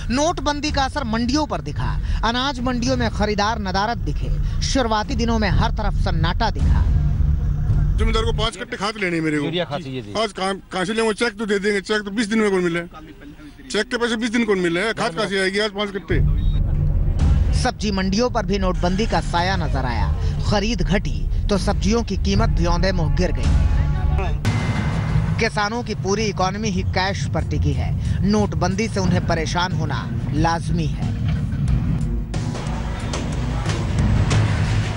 नोटबंदी का असर मंडियों पर दिखा। अनाज मंडियों में खरीदार नदारद दिखे। शुरुआती दिनों में हर तरफ सन्नाटा दिखा। जमींदार को 5 कट्टे खाद लेने मेरे को, आज कहाँ से लेंगे? चेक तो दे देंगे, चेक तो 20 दिन में कौन मिले? चेक के पैसे 20 दिन कौन मिले? खाद कहाँ से आएगी आज 5 कट्टे? सब्जी मंडियों पर भी नोटबंदी का साया नजर आया। खरीद घटी तो सब्जियों की कीमत भी औंधे मुंह गिर गई। किसानों की पूरी इकोनॉमी ही कैश पर टिकी है। नोटबंदी से उन्हें परेशान होना लाजमी है।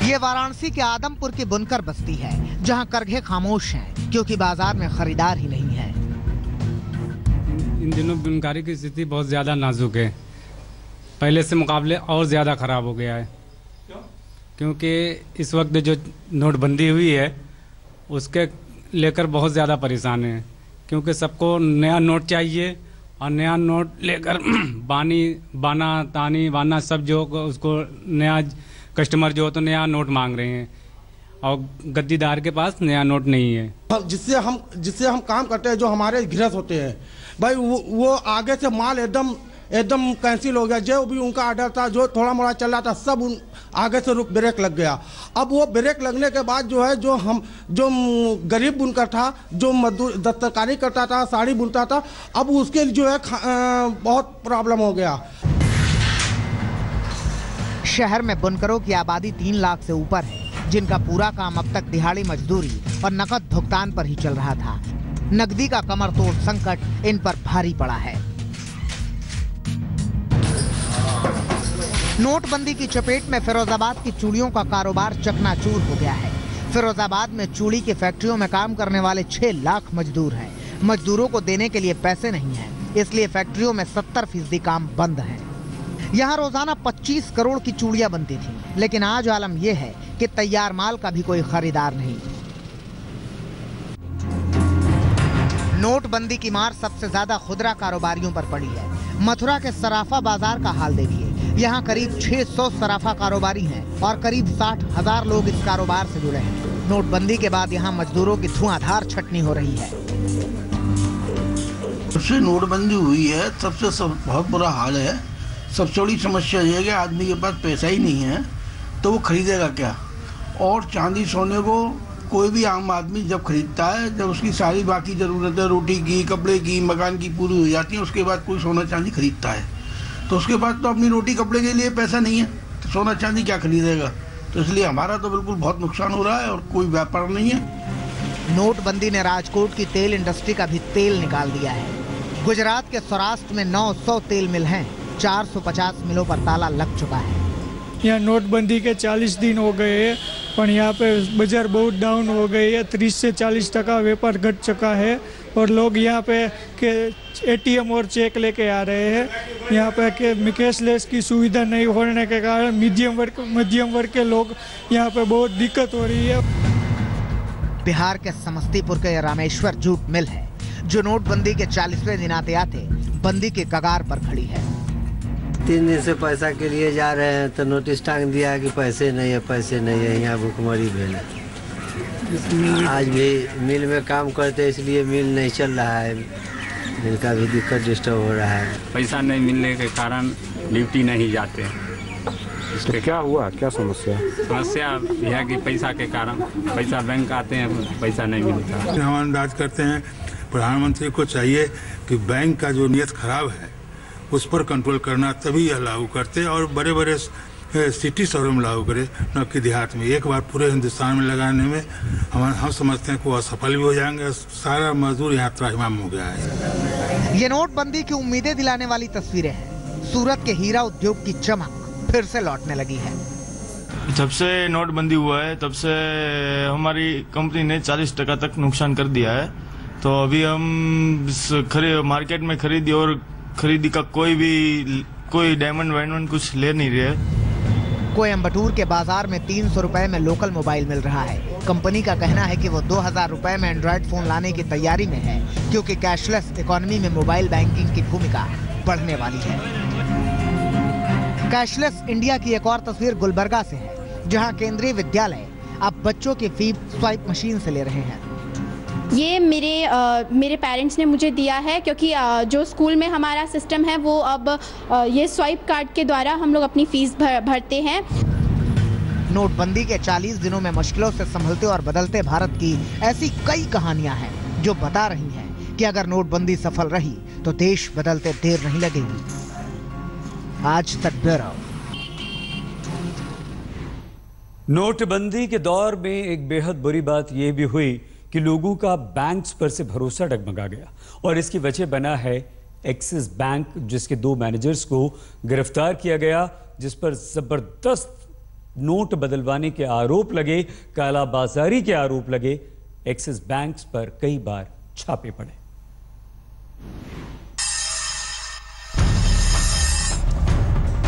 ये वाराणसी के आदमपुर की बुनकर बस्ती है, जहां करघे खामोश हैं क्योंकि बाजार में खरीदार ही नहीं है। इन दिनों बुनकारी की स्थिति बहुत ज़्यादा नाजुक है, पहले से मुकाबले और ज़्यादा ख़राब हो गया है। क्योंकि इस वक्त जो नोटबंदी हुई है उसके लेकर बहुत ज़्यादा परेशान है, क्योंकि सबको नया नोट चाहिए और नया नोट लेकर बाना सब जो उसको नया कस्टमर जो तो नया नोट मांग रहे हैं और गद्दीदार के पास नया नोट नहीं है। जिससे हम काम करते हैं, जो हमारे गृहस्थ होते हैं भाई, वो आगे से माल एकदम कैंसिल हो गया। जो भी उनका ऑर्डर था, जो थोड़ा मोड़ा चल रहा था, सब आगे से ब्रेक लग गया। अब वो ब्रेक लगने के बाद जो है, जो गरीब बुनकर था, जो मजदूर दस्तकारी करता था, साड़ी बुनता था, अब उसके जो है बहुत प्रॉब्लम हो गया। शहर में बुनकरों की आबादी 3 लाख से ऊपर है, जिनका पूरा काम अब तक दिहाड़ी मजदूरी और नकद भुगतान पर ही चल रहा था। नकदी का कमर तोड़ संकट इन पर भारी पड़ा है। नोटबंदी की चपेट में फिरोजाबाद की चूड़ियों का कारोबार चकनाचूर हो गया है। फिरोजाबाद में चूड़ी की फैक्ट्रियों में काम करने वाले 6 लाख मजदूर हैं। मजदूरों को देने के लिए पैसे नहीं हैं, इसलिए फैक्ट्रियों में 70% काम बंद है। यहाँ रोजाना 25 करोड़ की चूड़ियां बनती थी, लेकिन आज आलम यह है कि तैयार माल का भी कोई खरीदार नहीं। नोटबंदी की मार सबसे ज्यादा खुदरा कारोबारियों पर पड़ी है। मथुरा के सराफा बाजार का हाल देखिए। यहाँ करीब 600 सराफा कारोबारी हैं और करीब 60,000 लोग इस कारोबार से जुड़े हैं। नोटबंदी के बाद यहाँ मजदूरों की धुआंधार छटनी हो रही है। जब से नोटबंदी हुई है तब से बहुत बुरा हाल है। सबसे बड़ी समस्या ये है कि आदमी के पास पैसा ही नहीं है तो वो खरीदेगा क्या। और चांदी सोने को कोई भी आम आदमी जब खरीदता है, जब उसकी सारी बाकी ज़रूरतें रोटी की, कपड़े की, मकान की पूरी हो जाती है, उसके बाद कोई सोना चांदी खरीदता है। तो उसके बाद तो अपनी रोटी कपड़े के लिए पैसा नहीं है तो सोना चांदी क्या खरीदेगा। तो इसलिए हमारा तो बिल्कुल बहुत नुकसान हो रहा है और कोई व्यापार नहीं है। नोटबंदी ने राजकोट की तेल इंडस्ट्री का भी तेल निकाल दिया है। गुजरात के सौराष्ट्र में 900 तेल मिल हैं, 450 मिलों पर ताला लग चुका है। यहाँ नोटबंदी के 40 दिन हो गए हैं, पर यहाँ पे बाजार बहुत डाउन हो गई है। 30 से 40% व्यापार घट चुका है और लोग यहाँ पे के ATM और चेक लेके आ रहे हैं। यहाँ पे के कैशलेस की सुविधा नहीं होने के कारण मध्यम वर्ग के लोग यहाँ पे बहुत दिक्कत हो रही है। बिहार के समस्तीपुर के रामेश्वर जूट मिल है, जो नोटबंदी के 40वें दिन आते आते बंदी के कगार पर खड़ी है। 3 दिन से पैसा के लिए जा रहे हैं तो नोटिस टांग दिया कि पैसे नहीं है, यहाँ भुखमरी भेल है। आज भी मिल में काम करते इसलिए मिल नहीं चल रहा है, मिल का भी दिक्कत डिस्टर्ब हो रहा है। पैसा नहीं मिलने के कारण ड्यूटी नहीं जाते। तो क्या हुआ, क्या समस्या यह कि पैसा के कारण पैसा बैंक आते हैं, पैसा नहीं मिलता। हम अंदाज करते हैं प्रधानमंत्री को चाहिए कि बैंक का जो नियत खराब है उस पर कंट्रोल करना, तभी यह लागू करते और बड़े बड़े सिटी शहरों में लागू करे, न कि देहात में। एक बार पूरे हिंदुस्तान में लगाने में हम समझते हैं कि वो असफल भी हो जाएंगे। सारा मजदूर यहाँ त्राहिमाम हो गया है। ये नोटबंदी की उम्मीदें दिलाने वाली तस्वीरें हैं। सूरत के हीरा उद्योग की चमक फिर से लौटने लगी है। जब से नोटबंदी हुआ है तब से हमारी कंपनी ने 40% तक नुकसान कर दिया है। तो अभी हम मार्केट में खरीदी का कोई डायमंड वायमंड कुछ ले नहीं रहे। कोयम्बटूर के बाजार में 300 रुपए में लोकल मोबाइल मिल रहा है। कंपनी का कहना है कि वो 2000 रुपए में एंड्रॉइड फोन लाने की तैयारी में है, क्योंकि कैशलेस इकोनॉमी में मोबाइल बैंकिंग की भूमिका बढ़ने वाली है। कैशलेस इंडिया की एक और तस्वीर गुलबर्गा से है, जहां केंद्रीय विद्यालय अब बच्चों की फीस स्वाइप मशीन से ले रहे हैं। ये मेरे पेरेंट्स ने मुझे दिया है, क्योंकि जो स्कूल में हमारा सिस्टम है वो अब ये स्वाइप कार्ड के द्वारा हम लोग अपनी फीस भरते हैं। नोटबंदी के 40 दिनों में मुश्किलों से संभलते और बदलते भारत की ऐसी कई कहानियां हैं जो बता रही हैं कि अगर नोटबंदी सफल रही तो देश बदलते देर नहीं लगेगी। आज तक ब्यूरो। नोटबंदी के दौर में एक बेहद बुरी बात यह भी हुई कि लोगों का बैंक्स पर से भरोसा डगमगा गया और इसकी वजह बना है एक्सिस बैंक, जिसके 2 मैनेजर्स को गिरफ्तार किया गया, जिस पर जबरदस्त नोट बदलवाने के आरोप लगे, कालाबाजारी के आरोप लगे, एक्सिस बैंक्स पर कई बार छापे पड़े।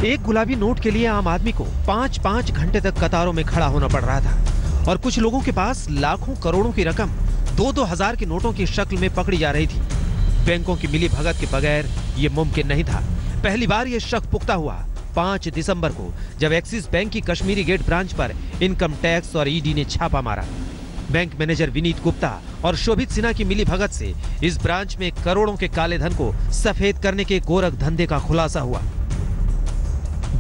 एक गुलाबी नोट के लिए आम आदमी को 5-5 घंटे तक कतारों में खड़ा होना पड़ रहा था और कुछ लोगों के पास लाखों करोड़ों की रकम 2-2 हजार के नोटों की शक्ल में पकड़ी जा रही थी। बैंकों की मिली भगत के बगैर ये मुमकिन नहीं था। पहली बार ये शक पुख्ता हुआ 5 दिसंबर को, जब एक्सिस बैंक की कश्मीरी गेट ब्रांच पर इनकम टैक्स और ईडी ने छापा मारा। बैंक मैनेजर विनीत गुप्ता और शोभित सिन्हा की मिली भगत से इस ब्रांच में करोड़ों के काले धन को सफेद करने के गोरख धंधे का खुलासा हुआ।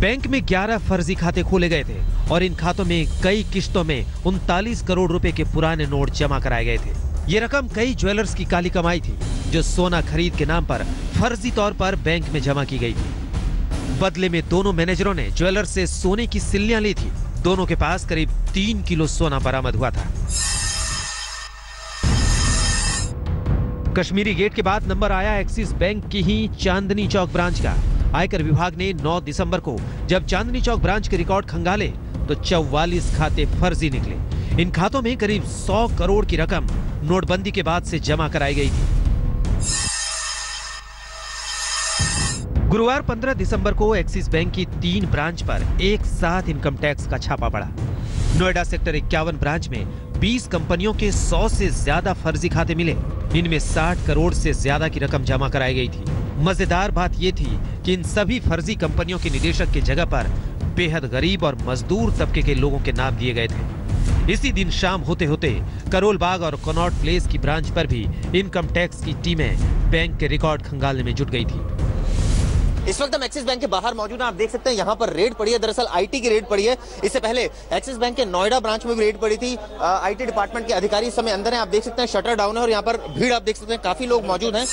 बैंक में 11 फर्जी खाते खोले गए थे और इन खातों में कई किश्तों में 39 करोड़ रुपए के पुराने नोट जमा कराए गए थे। ये रकम कई ज्वेलर्स की काली कमाई थी जो सोना खरीद के नाम पर फर्जी तौर पर बैंक में जमा की गई थी। बदले में दोनों मैनेजरों ने ज्वेलर्स से सोने की सिल्लियां ली थी। दोनों के पास करीब 3 किलो सोना बरामद हुआ था। कश्मीरी गेट के बाद नंबर आया एक्सिस बैंक की ही चांदनी चौक ब्रांच का। आयकर विभाग ने 9 दिसंबर को जब चांदनी चौक ब्रांच के रिकॉर्ड खंगाले तो 44 खाते फर्जी निकले। इन खातों में करीब 100 करोड़ की रकम नोटबंदी के बाद से जमा कराई गई थी। गुरुवार 15 दिसंबर को एक्सिस बैंक की 3 ब्रांच पर एक साथ इनकम टैक्स का छापा पड़ा। नोएडा सेक्टर 51 ब्रांच में 20 कंपनियों के 100 से ज्यादा फर्जी खाते मिले। इनमें 60 करोड़ से ज्यादा की रकम जमा कराई गई थी। मजेदार बात यह थी कि इन सभी फर्जी कंपनियों के निदेशक की जगह पर बेहद गरीब और मजदूर तबके के लोगों के नाम दिए गए थे। इसी दिन शाम होते होते करोल बाग और कनॉट प्लेस की ब्रांच पर भी इनकम टैक्स की टीमें बैंक के रिकॉर्ड खंगालने में जुट गई थी। इस वक्त हम एक्सिस बैंक के बाहर मौजूद हैं। आप देख सकते हैं यहाँ पर रेड पड़ी है। दरअसल आईटी की रेड पड़ी है। इससे पहले एक्सिस बैंक के नोएडा ब्रांच में भी रेड पड़ी थी। आईटी डिपार्टमेंट के अधिकारी इस समय अंदर हैं। आप देख सकते हैं शटर डाउन है और यहाँ पर भीड़ आप देख सकते हैं, काफी लोग मौजूद हैं।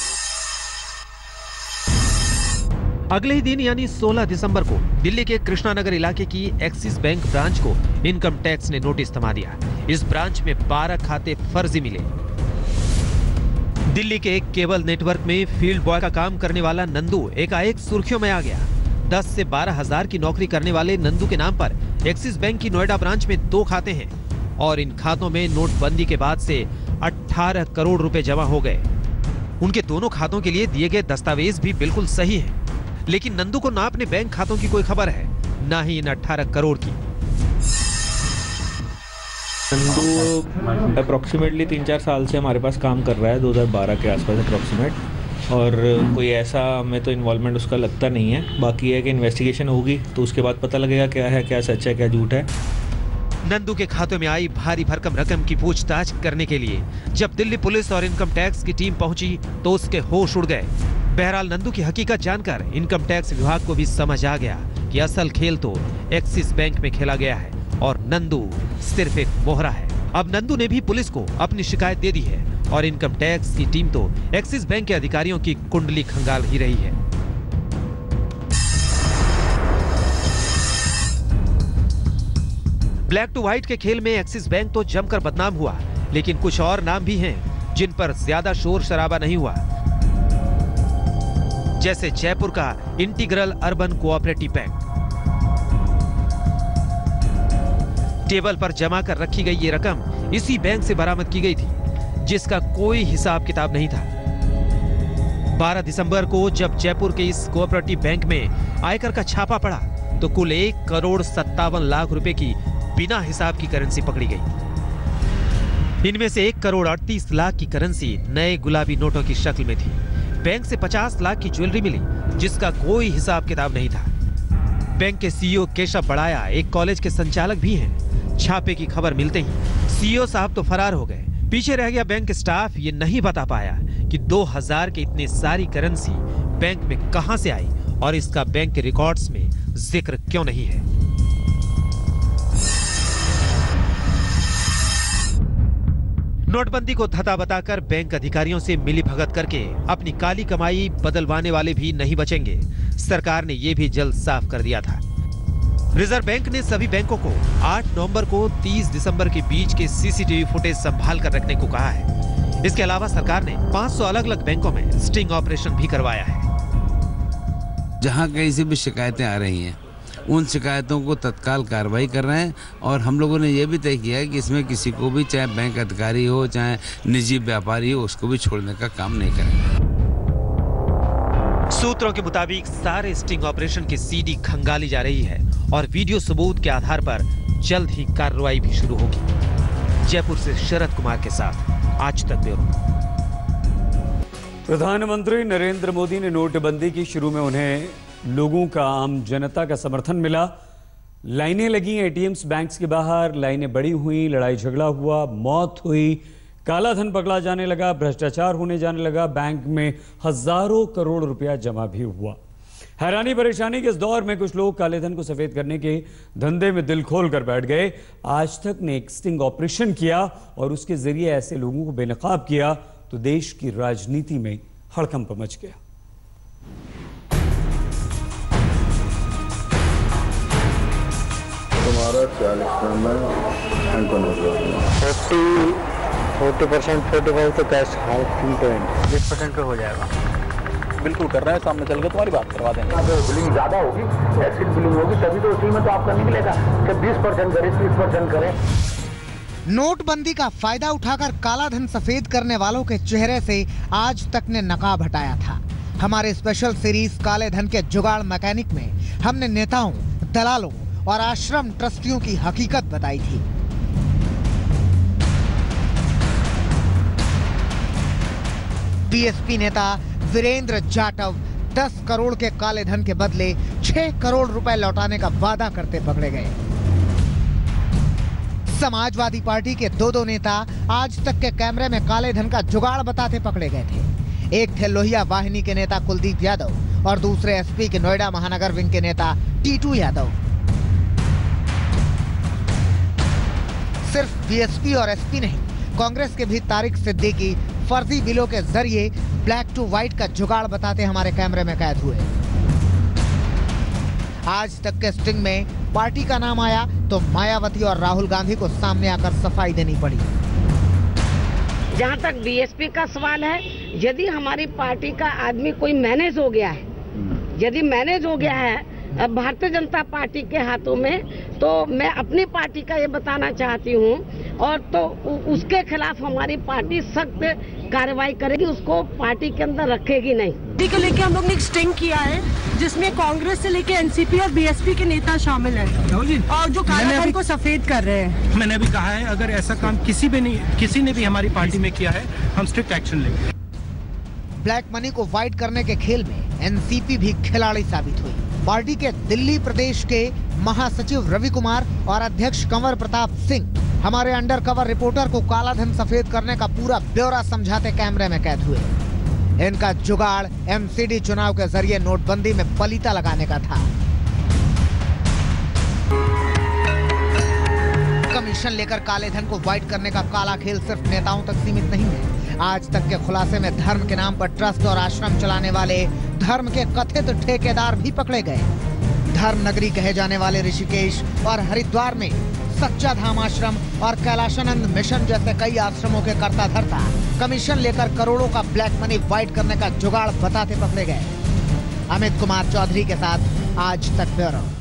अगले ही दिन यानी 16 दिसंबर को दिल्ली के कृष्णानगर इलाके की एक्सिस बैंक ब्रांच को इनकम टैक्स ने नोटिस थमा दिया। इस ब्रांच में 12 खाते फर्जी मिले। दिल्ली के एक केबल नेटवर्क में फील्ड बॉय का काम करने वाला नंदू एकाएक सुर्खियों में आ गया। 10 से 12 हजार की नौकरी करने वाले नंदू के नाम पर एक्सिस बैंक की नोएडा ब्रांच में 2 खाते हैं और इन खातों में नोटबंदी के बाद से 18 करोड़ रुपए जमा हो गए। उनके दोनों खातों के लिए दिए गए दस्तावेज भी बिल्कुल सही हैं। लेकिन नंदू को ना अपने बैंक खातों की कोई खबर है, ना ही इन 18 करोड़ की। नंदू अप्रोक्सीमेटली 3-4 साल से हमारे पास काम कर रहा है, 2012 के आसपास अप्रोक्सीमेट, और कोई ऐसा हमें तो इन्वॉल्वमेंट उसका लगता नहीं है। बाकी है कि इन्वेस्टिगेशन होगी तो उसके बाद पता लगेगा क्या है, क्या सच है, क्या झूठ है। नंदू के खातों में आई भारी भरकम रकम की पूछताछ करने के लिए जब दिल्ली पुलिस और इनकम टैक्स की टीम पहुंची तो उसके होश उड़ गए। बहरहाल नंदू की हकीकत जानकर इनकम टैक्स विभाग को भी समझ आ गया कि असल खेल तो एक्सिस बैंक में खेला गया है और नंदू सिर्फ एक मोहरा है। अब नंदू ने भी पुलिस को अपनी शिकायत दे दी है और इनकम टैक्स की टीम तो एक्सिस बैंक के अधिकारियों की कुंडली खंगाल ही रही है। ब्लैक टू व्हाइट के खेल में एक्सिस बैंक तो जमकर बदनाम हुआ, लेकिन कुछ और नाम भी हैं जिन पर ज्यादा शोर शराबा नहीं हुआ। जैसे जयपुर का integral urban cooperative bank. Table पर जमा कर रखी गई ये रकम इसी बैंक से बरामद की गई थी, जिसका कोई हिसाब किताब नहीं था। 12 दिसंबर को जब जयपुर के इस कोऑपरेटिव बैंक में आयकर का छापा पड़ा तो कुल 1 करोड़ 57 लाख रुपए की बिना हिसाब की करेंसी पकड़ी गई। इनमें से 1 करोड़ 38 लाख की करेंसी नए गुलाबी नोटों की शक्ल में थी। बैंक से 50 लाख की ज्वेलरी मिली जिसका कोई हिसाब किताब नहीं था। बैंक के सीईओ केशव बड़ाया एक कॉलेज के संचालक भी हैं। छापे की खबर मिलते ही सीईओ साहब तो फरार हो गए। पीछे रह गया बैंक स्टाफ ये नहीं बता पाया कि 2000 के इतनी सारी करेंसी बैंक में कहां से आई और इसका बैंक के रिकॉर्ड्स में जिक्र क्यों नहीं है। नोटबंदी को धता बताकर बैंक अधिकारियों से मिलीभगत करके अपनी काली कमाई बदलवाने वाले भी नहीं बचेंगे। सरकार ने यह भी जल्द साफ कर दिया था। रिजर्व बैंक ने सभी बैंकों को 8 नवंबर को 30 दिसंबर के बीच के सीसीटीवी फुटेज संभाल कर रखने को कहा है। इसके अलावा सरकार ने 500 अलग अलग बैंकों में स्टिंग ऑपरेशन भी करवाया है। जहां कहीं से भी शिकायतें आ रही हैं उन शिकायतों को तत्काल कार्रवाई कर रहे हैं। और हम लोगों ने ये भी तय किया है कि इसमें किसी को भी, चाहे बैंक अधिकारी हो चाहे निजी व्यापारी हो, उसको भी छोड़ने का काम नहीं करेंगे। सूत्रों के मुताबिक सारे स्टिंग ऑपरेशन की सीडी खंगाली जा रही है और वीडियो सबूत के आधार पर जल्द ही कार्रवाई भी शुरू होगी। जयपुर से शरद कुमार के साथ आज तक ब्यूरो। प्रधानमंत्री नरेंद्र मोदी ने नोटबंदी की शुरू में उन्हें लोगों का, आम जनता का समर्थन मिला। लाइनें लगी एटीएम्स, बैंक्स के बाहर लाइनें बड़ी हुई, लड़ाई झगड़ा हुआ, मौत हुई, काला धन पकड़ा जाने लगा, भ्रष्टाचार होने जाने लगा, बैंक में हजारों करोड़ रुपया जमा भी हुआ। हैरानी परेशानी के इस दौर में कुछ लोग काले धन को सफेद करने के धंधे में दिल खोल कर बैठ गए। आज तक ने एक स्टिंग ऑपरेशन किया और उसके जरिए ऐसे लोगों को बेनकाब किया तो देश की राजनीति में हड़कंप मच गया। तुम्हारा 40 नंबर 40% 45 तो कैश 20% का हो जाएगा। बिल्कुल कर रहे हैं, सामने चल के तुम्हारी बात करवा देंगे। बिलिंग ज्यादा होगी, एक्सिट बिलिंग होगी, तभी तो उसी में तो आपका निकलेगा कि 20% करें, 30% करें। नोटबंदी का फायदा उठाकर काला धन सफेद करने वालों के चेहरे से आज तक ने नकाब हटाया था। हमारे स्पेशल सीरीज काले धन के जुगाड़ मैकेनिक में हमने नेताओं, दलालों और आश्रम ट्रस्टियों की हकीकत बताई थी। बीएसपी नेता वीरेंद्र जाटव 10 करोड़ के काले धन के बदले 6 करोड़ रुपए लौटाने का वादा करते पकड़े गए। समाजवादी पार्टी के दो नेता आज तक के कैमरे में काले धन का जुगाड़ बताते पकड़े गए थे। एक थे लोहिया वाहिनी के नेता कुलदीप यादव और दूसरे एसपी के नोएडा महानगर विंग के नेता टीटू यादव। सिर्फ बीएसपी और एसपी नहीं, कांग्रेस के भी तारिक सिद्दीकी फर्जी बिलों के जरिए ब्लैक टू व्हाइट का जुगाड़ बताते हमारे कैमरे में कैद हुए। आज तक के स्टिंग में पार्टी का नाम आया तो मायावती और राहुल गांधी को सामने आकर सफाई देनी पड़ी। जहां तक बीएसपी का सवाल है, यदि हमारी पार्टी का आदमी कोई मैनेज हो गया है, यदि मैनेज हो गया है भारतीय जनता पार्टी के हाथों में, तो मैं अपनी पार्टी का ये बताना चाहती हूँ और तो उसके खिलाफ हमारी पार्टी सख्त कार्रवाई करेगी, उसको पार्टी के अंदर रखेगी नहीं। को लेके हम लोग ने एक स्टिंग किया है जिसमें कांग्रेस से लेके एनसीपी और बीएसपी के नेता शामिल हैं और जो काले धन को सफेद कर रहे हैं। मैंने अभी कहा है, अगर ऐसा काम किसी ने भी हमारी पार्टी में किया है, हम स्ट्रिक्ट एक्शन लेंगे। ब्लैक मनी को व्हाइट करने के खेल में एनसीपी भी खिलाड़ी साबित हुई। पार्टी के दिल्ली प्रदेश के महासचिव रवि कुमार और अध्यक्ष कंवर प्रताप सिंह हमारे अंडरकवर रिपोर्टर को काला धन सफेद करने का पूरा ब्यौरा समझाते कैमरे में कैद हुए। इनका जुगाड़ एमसीडी चुनाव के जरिए नोटबंदी में पलीता लगाने का था। कमीशन लेकर काले धन को व्हाइट करने का काला खेल सिर्फ नेताओं तक सीमित नहीं है। आज तक के खुलासे में धर्म के नाम पर ट्रस्ट और आश्रम चलाने वाले धर्म के कथित ठेकेदार भी पकड़े गए। धर्म नगरी कहे जाने वाले ऋषिकेश और हरिद्वार में सच्चा धाम आश्रम और कैलाशानंद मिशन जैसे कई आश्रमों के कर्ता धर्ता कमीशन लेकर करोड़ों का ब्लैक मनी व्हाइट करने का जुगाड़ बताते पकड़े गए। अमित कुमार चौधरी के साथ आज तक ब्यूरो।